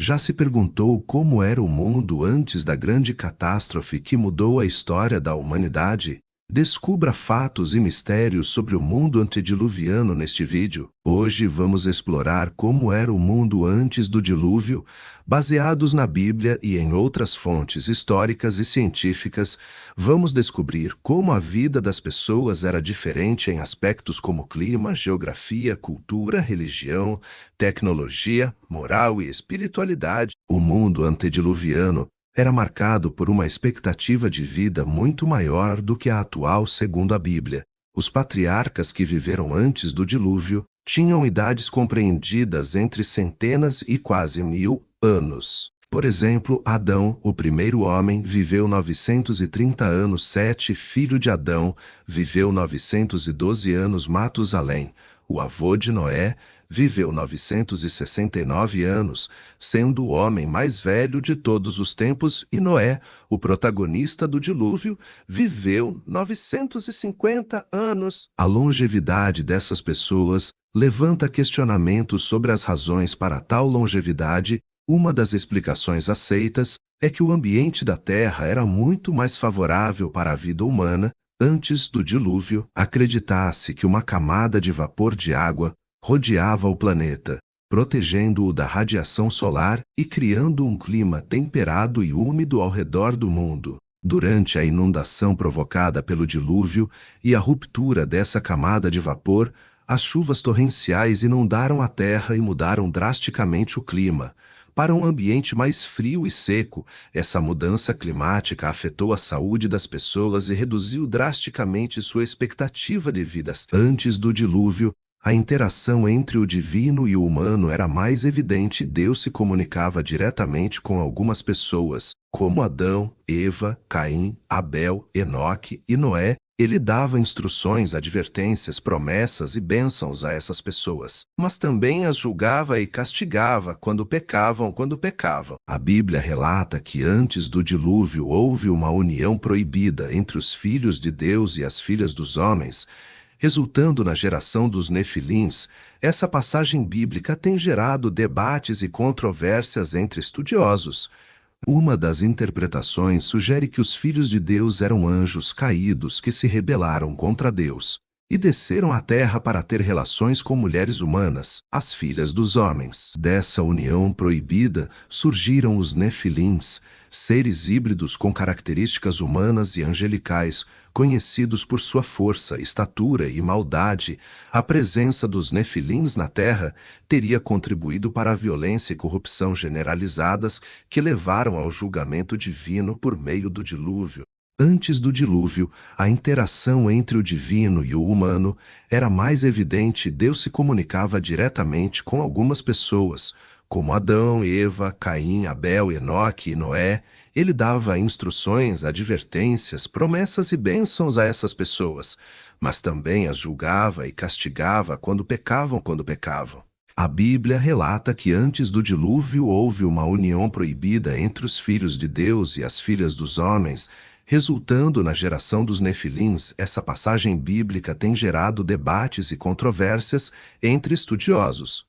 Já se perguntou como era o mundo antes da grande catástrofe que mudou a história da humanidade? Descubra fatos e mistérios sobre o mundo antediluviano neste vídeo. Hoje vamos explorar como era o mundo antes do dilúvio, baseados na Bíblia e em outras fontes históricas e científicas. Vamos descobrir como a vida das pessoas era diferente em aspectos como clima, geografia, cultura, religião, tecnologia, moral e espiritualidade. O mundo antediluviano era marcado por uma expectativa de vida muito maior do que a atual segundo a Bíblia. Os patriarcas que viveram antes do dilúvio tinham idades compreendidas entre centenas e quase 1000 anos. Por exemplo, Adão, o primeiro homem, viveu 930 anos. Sete, filho de Adão, viveu 912 anos. Matusalém, o avô de Noé, viveu 969 anos, sendo o homem mais velho de todos os tempos, e Noé, o protagonista do dilúvio, viveu 950 anos. A longevidade dessas pessoas levanta questionamentos sobre as razões para tal longevidade. Uma das explicações aceitas é que o ambiente da Terra era muito mais favorável para a vida humana. Antes do dilúvio, acredita-se que uma camada de vapor de água rodeava o planeta, protegendo-o da radiação solar e criando um clima temperado e úmido ao redor do mundo. Durante a inundação provocada pelo dilúvio e a ruptura dessa camada de vapor, as chuvas torrenciais inundaram a Terra e mudaram drasticamente o clima. Para um ambiente mais frio e seco, essa mudança climática afetou a saúde das pessoas e reduziu drasticamente sua expectativa de vida. Antes do dilúvio, a interação entre o divino e o humano era mais evidente. Deus se comunicava diretamente com algumas pessoas, como Adão, Eva, Caim, Abel, Enoque e Noé. Ele dava instruções, advertências, promessas e bênçãos a essas pessoas, mas também as julgava e castigava quando pecavam. A Bíblia relata que antes do dilúvio houve uma união proibida entre os filhos de Deus e as filhas dos homens, resultando na geração dos Nefilins. Essa passagem bíblica tem gerado debates e controvérsias entre estudiosos. Uma das interpretações sugere que os filhos de Deus eram anjos caídos que se rebelaram contra Deus e desceram à terra para ter relações com mulheres humanas, as filhas dos homens. Dessa união proibida surgiram os Nefilins, seres híbridos com características humanas e angelicais, conhecidos por sua força, estatura e maldade. A presença dos Nefilins na Terra teria contribuído para a violência e corrupção generalizadas que levaram ao julgamento divino por meio do dilúvio. Antes do dilúvio, a interação entre o divino e o humano era mais evidente. Deus se comunicava diretamente com algumas pessoas, como Adão, Eva, Caim, Abel, Enoque e Noé. Ele dava instruções, advertências, promessas e bênçãos a essas pessoas, mas também as julgava e castigava quando pecavam. A Bíblia relata que antes do dilúvio houve uma união proibida entre os filhos de Deus e as filhas dos homens, resultando na geração dos Nefilins. Essa passagem bíblica tem gerado debates e controvérsias entre estudiosos.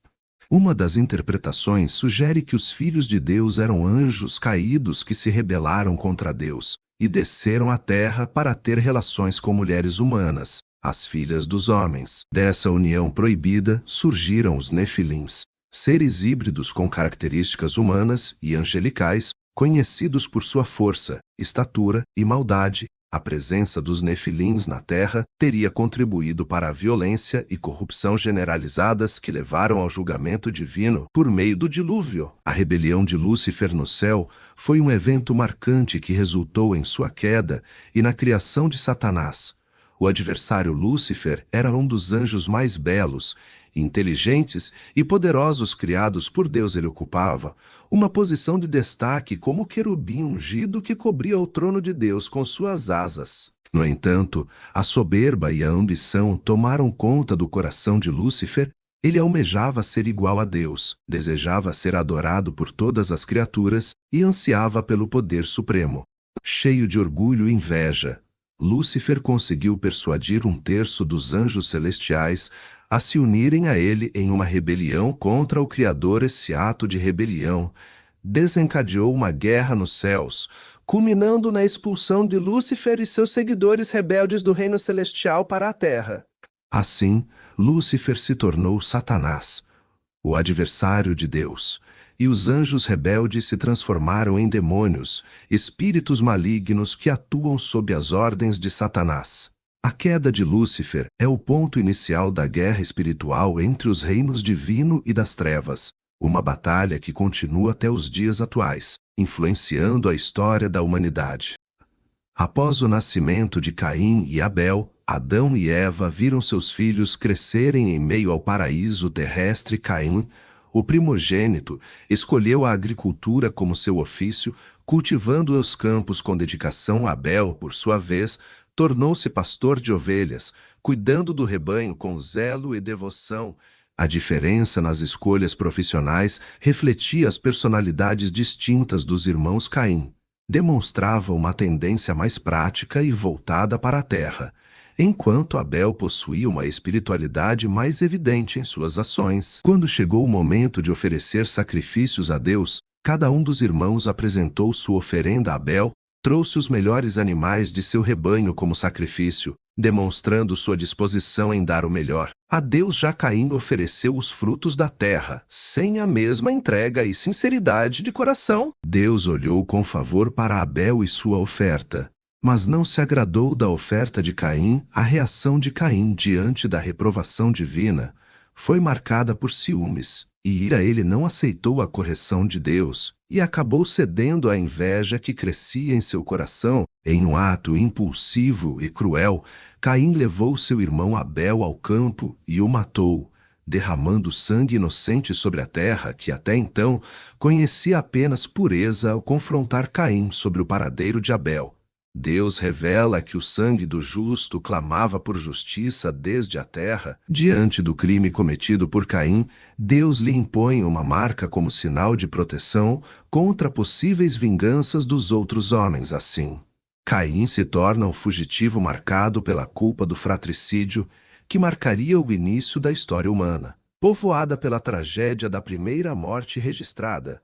Uma das interpretações sugere que os filhos de Deus eram anjos caídos que se rebelaram contra Deus e desceram à terra para ter relações com mulheres humanas, as filhas dos homens. Dessa união proibida surgiram os Nefilins, seres híbridos com características humanas e angelicais, conhecidos por sua força, estatura e maldade. A presença dos Nefilins na Terra teria contribuído para a violência e corrupção generalizadas que levaram ao julgamento divino por meio do dilúvio. A rebelião de Lúcifer no céu foi um evento marcante que resultou em sua queda e na criação de Satanás. O adversário Lúcifer era um dos anjos mais belos, inteligentes e poderosos criados por Deus. Ele ocupava uma posição de destaque como querubim ungido que cobria o trono de Deus com suas asas. No entanto, a soberba e a ambição tomaram conta do coração de Lúcifer. Ele almejava ser igual a Deus, desejava ser adorado por todas as criaturas e ansiava pelo poder supremo. Cheio de orgulho e inveja, Lúcifer conseguiu persuadir um terço dos anjos celestiais a se unirem a ele em uma rebelião contra o Criador. Esse ato de rebelião desencadeou uma guerra nos céus, culminando na expulsão de Lúcifer e seus seguidores rebeldes do reino celestial para a terra. Assim, Lúcifer se tornou Satanás, o adversário de Deus, e os anjos rebeldes se transformaram em demônios, espíritos malignos que atuam sob as ordens de Satanás. A queda de Lúcifer é o ponto inicial da guerra espiritual entre os reinos divino e das trevas, uma batalha que continua até os dias atuais, influenciando a história da humanidade. Após o nascimento de Caim e Abel, Adão e Eva viram seus filhos crescerem em meio ao paraíso terrestre. Caim, o primogênito, escolheu a agricultura como seu ofício, cultivando os campos com dedicação. Abel, por sua vez, tornou-se pastor de ovelhas, cuidando do rebanho com zelo e devoção. A diferença nas escolhas profissionais refletia as personalidades distintas dos irmãos Caim. Demonstrava uma tendência mais prática e voltada para a terra, enquanto Abel possuía uma espiritualidade mais evidente em suas ações. Quando chegou o momento de oferecer sacrifícios a Deus, cada um dos irmãos apresentou sua oferenda a Abel, trouxe os melhores animais de seu rebanho como sacrifício, demonstrando sua disposição em dar o melhor. A Deus já Caim ofereceu os frutos da terra, sem a mesma entrega e sinceridade de coração. Deus olhou com favor para Abel e sua oferta, mas não se agradou da oferta de Caim. A reação de Caim diante da reprovação divina foi marcada por ciúmes e ira. Ele não aceitou a correção de Deus e acabou cedendo à inveja que crescia em seu coração. Em um ato impulsivo e cruel, Caim levou seu irmão Abel ao campo e o matou, derramando sangue inocente sobre a terra que até então conhecia apenas pureza. Ao confrontar Caim sobre o paradeiro de Abel, Deus revela que o sangue do justo clamava por justiça desde a terra. Diante do crime cometido por Caim, Deus lhe impõe uma marca como sinal de proteção contra possíveis vinganças dos outros homens. Assim, Caim se torna um fugitivo marcado pela culpa do fratricídio, que marcaria o início da história humana, povoada pela tragédia da primeira morte registrada.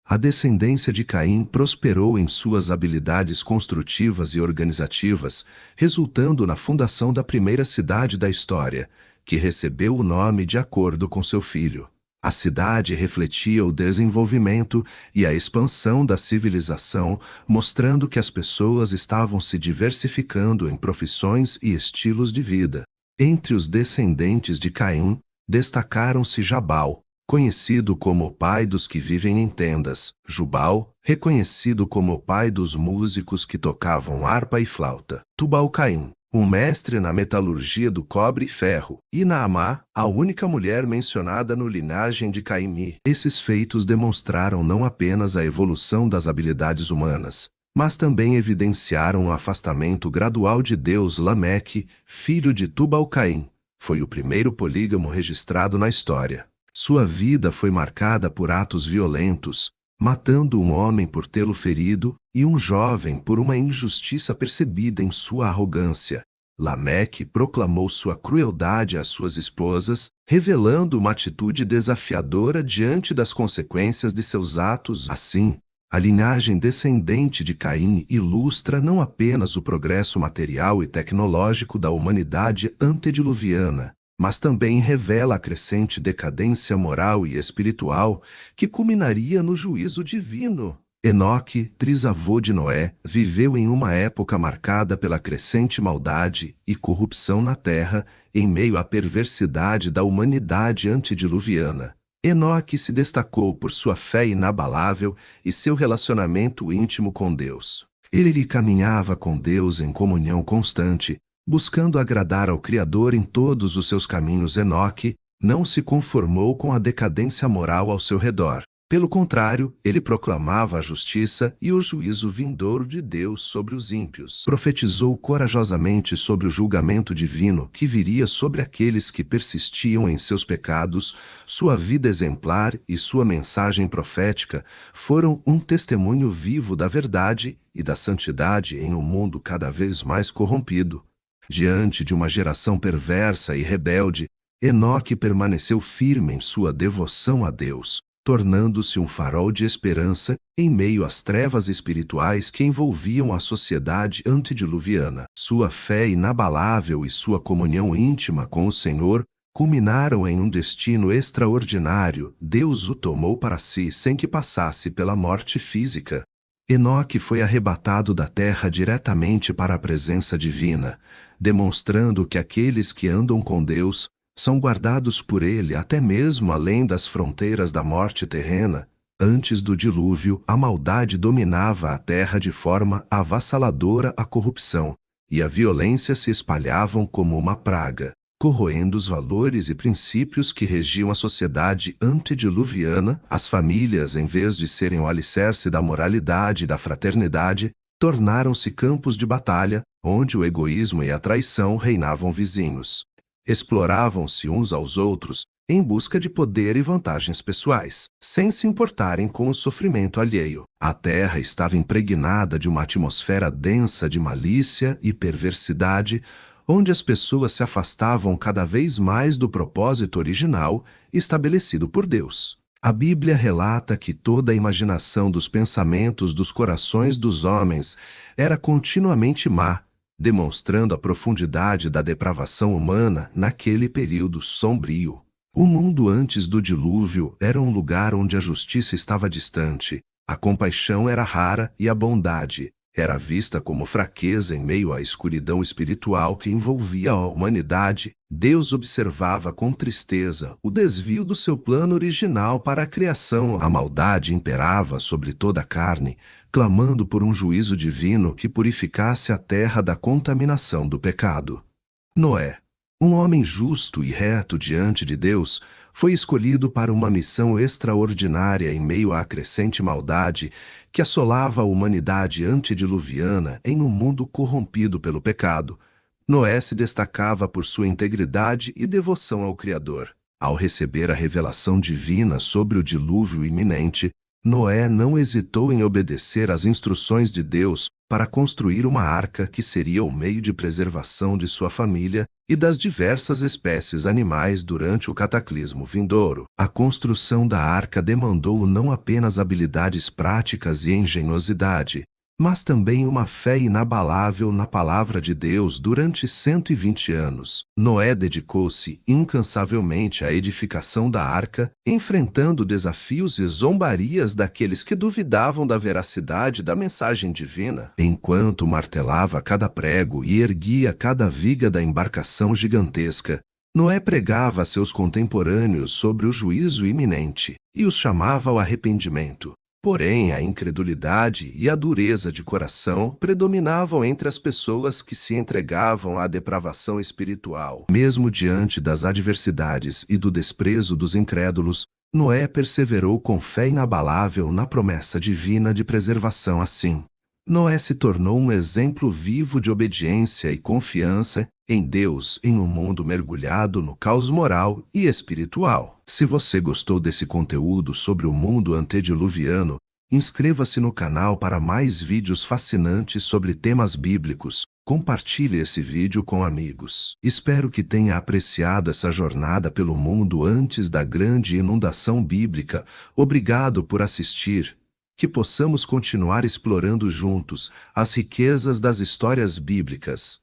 A descendência de Caim prosperou em suas habilidades construtivas e organizativas, resultando na fundação da primeira cidade da história, que recebeu o nome de acordo com seu filho. A cidade refletia o desenvolvimento e a expansão da civilização, mostrando que as pessoas estavam se diversificando em profissões e estilos de vida. Entre os descendentes de Caim, destacaram-se Jabal, conhecido como o pai dos que vivem em tendas; Jubal, reconhecido como o pai dos músicos que tocavam harpa e flauta; Tubal-Caim, um mestre na metalurgia do cobre e ferro; e Naamá, a única mulher mencionada no linhagem de Caim. Esses feitos demonstraram não apenas a evolução das habilidades humanas, mas também evidenciaram o afastamento gradual de Deus. Lameque, filho de Tubal-Caim, foi o primeiro polígamo registrado na história. Sua vida foi marcada por atos violentos, matando um homem por tê-lo ferido e um jovem por uma injustiça percebida em sua arrogância. Lameque proclamou sua crueldade às suas esposas, revelando uma atitude desafiadora diante das consequências de seus atos. Assim, a linhagem descendente de Caim ilustra não apenas o progresso material e tecnológico da humanidade antediluviana, mas também revela a crescente decadência moral e espiritual que culminaria no juízo divino. Enoque, trisavô de Noé, viveu em uma época marcada pela crescente maldade e corrupção na terra, em meio à perversidade da humanidade antediluviana. Enoque se destacou por sua fé inabalável e seu relacionamento íntimo com Deus. Ele caminhava com Deus em comunhão constante, buscando agradar ao Criador em todos os seus caminhos. Enoque não se conformou com a decadência moral ao seu redor. Pelo contrário, ele proclamava a justiça e o juízo vindouro de Deus sobre os ímpios. Profetizou corajosamente sobre o julgamento divino que viria sobre aqueles que persistiam em seus pecados. Sua vida exemplar e sua mensagem profética foram um testemunho vivo da verdade e da santidade em um mundo cada vez mais corrompido. Diante de uma geração perversa e rebelde, Enoque permaneceu firme em sua devoção a Deus, tornando-se um farol de esperança em meio às trevas espirituais que envolviam a sociedade antediluviana. Sua fé inabalável e sua comunhão íntima com o Senhor culminaram em um destino extraordinário. Deus o tomou para si sem que passasse pela morte física. Enoque foi arrebatado da terra diretamente para a presença divina, demonstrando que aqueles que andam com Deus são guardados por ele até mesmo além das fronteiras da morte terrena. Antes do dilúvio, a maldade dominava a terra de forma avassaladora, a corrupção e a violência se espalhavam como uma praga, corroendo os valores e princípios que regiam a sociedade antediluviana. As famílias, em vez de serem o alicerce da moralidade e da fraternidade, tornaram-se campos de batalha, onde o egoísmo e a traição reinavam vizinhos. Exploravam-se uns aos outros, em busca de poder e vantagens pessoais, sem se importarem com o sofrimento alheio. A terra estava impregnada de uma atmosfera densa de malícia e perversidade, onde as pessoas se afastavam cada vez mais do propósito original estabelecido por Deus. A Bíblia relata que toda a imaginação dos pensamentos dos corações dos homens era continuamente má, demonstrando a profundidade da depravação humana naquele período sombrio. O mundo antes do dilúvio era um lugar onde a justiça estava distante, a compaixão era rara e a bondade era vista como fraqueza em meio à escuridão espiritual que envolvia a humanidade. Deus observava com tristeza o desvio do seu plano original para a criação. A maldade imperava sobre toda a carne, clamando por um juízo divino que purificasse a terra da contaminação do pecado. Noé, um homem justo e reto diante de Deus, foi escolhido para uma missão extraordinária em meio à crescente maldade que assolava a humanidade antediluviana em um mundo corrompido pelo pecado. Noé se destacava por sua integridade e devoção ao Criador. Ao receber a revelação divina sobre o dilúvio iminente, Noé não hesitou em obedecer às instruções de Deus para construir uma arca que seria o meio de preservação de sua família e das diversas espécies animais durante o cataclismo vindouro. A construção da arca demandou não apenas habilidades práticas e engenhosidade, mas também uma fé inabalável na palavra de Deus durante 120 anos. Noé dedicou-se incansavelmente à edificação da arca, enfrentando desafios e zombarias daqueles que duvidavam da veracidade da mensagem divina. Enquanto martelava cada prego e erguia cada viga da embarcação gigantesca, Noé pregava a seus contemporâneos sobre o juízo iminente e os chamava ao arrependimento. Porém, a incredulidade e a dureza de coração predominavam entre as pessoas que se entregavam à depravação espiritual. Mesmo diante das adversidades e do desprezo dos incrédulos, Noé perseverou com fé inabalável na promessa divina de preservação. Assim, Noé se tornou um exemplo vivo de obediência e confiança em Deus em um mundo mergulhado no caos moral e espiritual. Se você gostou desse conteúdo sobre o mundo antediluviano, inscreva-se no canal para mais vídeos fascinantes sobre temas bíblicos. Compartilhe esse vídeo com amigos. Espero que tenha apreciado essa jornada pelo mundo antes da grande inundação bíblica. Obrigado por assistir. Que possamos continuar explorando juntos as riquezas das histórias bíblicas.